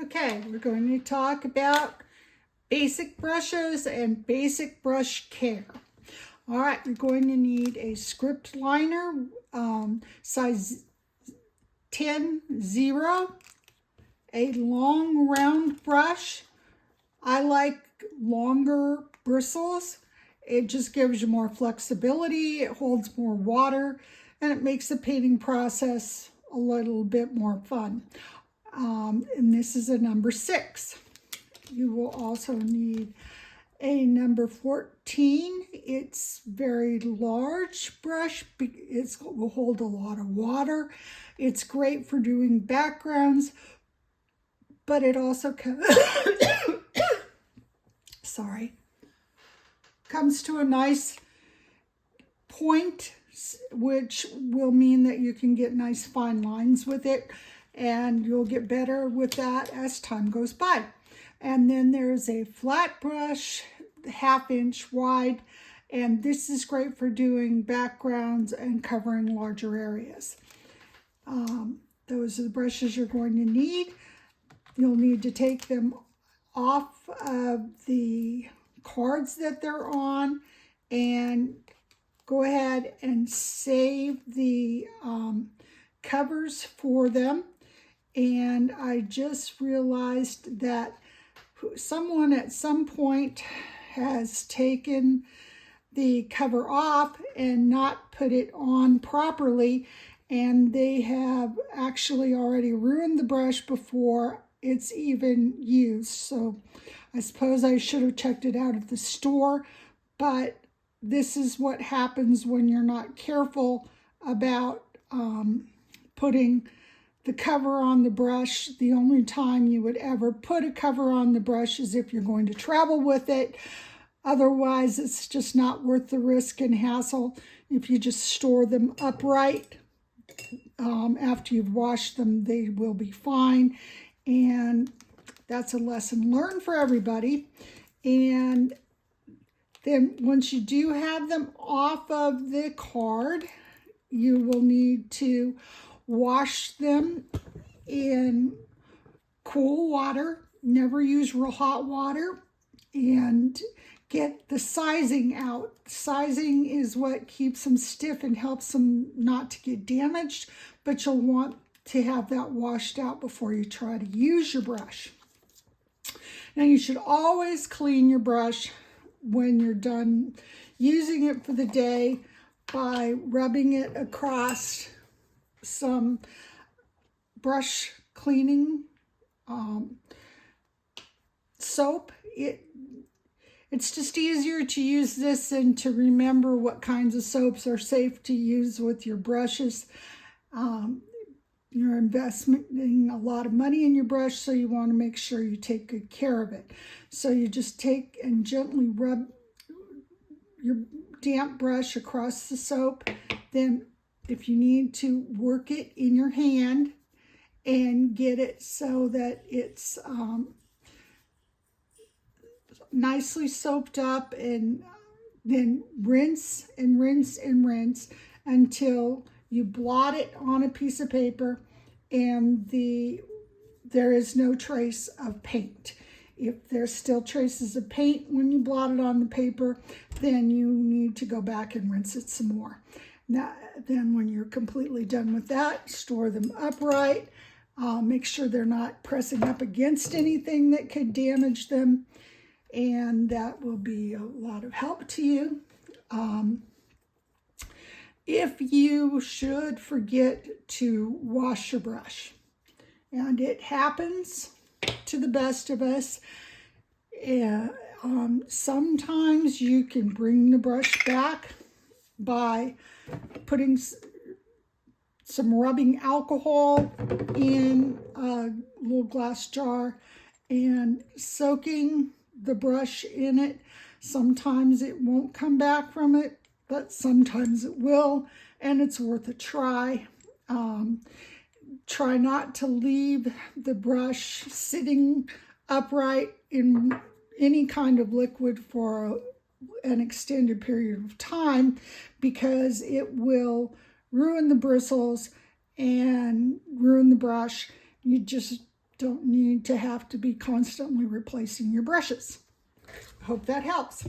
Okay, we're going to talk about basic brushes and basic brush care. All right, you're going to need a script liner, size 10-0, a long round brush. I like longer bristles. It just gives you more flexibility, it holds more water, and it makes the painting process a little bit more fun. And this is a number 6. You will also need a number 14. It's very large brush. It will hold a lot of water. It's great for doing backgrounds, but it also comes to a nice point, which will mean that you can get nice fine lines with it, and you'll get better with that as time goes by. And then there's a flat brush, 1/2 inch wide, and this is great for doing backgrounds and covering larger areas. Those are the brushes you're going to need. You'll need to take them off of the cards that they're on and go ahead and save the covers for them. And I just realized that someone at some point has taken the cover off and not put it on properly, and they have actually already ruined the brush before it's even used. So I suppose I should have checked it out at the store, but this is what happens when you're not careful about putting the cover on the brush. The only time you would ever put a cover on the brush is if you're going to travel with it. Otherwise, it's just not worth the risk and hassle. If you just store them upright, after you've washed them, they will be fine. And that's a lesson learned for everybody. And then once you do have them off of the card, you will need to wash them in cool water. Never use real hot water, and get the sizing out. Sizing is what keeps them stiff and helps them not to get damaged, but you'll want to have that washed out before you try to use your brush. Now, you should always clean your brush when you're done using it for the day by rubbing it across some brush cleaning soap. It's just easier to use this than to remember what kinds of soaps are safe to use with your brushes. You're investing a lot of money in your brush, so you want to make sure you take good care of it. So you just take and gently rub your damp brush across the soap. Then if you need to, work it in your hand and get it so that it's nicely soaped up, and then rinse and rinse and rinse until you blot it on a piece of paper and there is no trace of paint. If there's still traces of paint when you blot it on the paper, then you need to go back and rinse it some more. Now, then when you're completely done with that, store them upright. Make sure they're not pressing up against anything that could damage them, and that will be a lot of help to you. If you should forget to wash your brush, and it happens to the best of us, sometimes you can bring the brush back by putting some rubbing alcohol in a little glass jar and soaking the brush in it. Sometimes it won't come back from it, but sometimes it will, and it's worth a try. Try not to leave the brush sitting upright in any kind of liquid for an extended period of time, because it will ruin the bristles and ruin the brush. You just don't need to have to be constantly replacing your brushes. Hope that helps.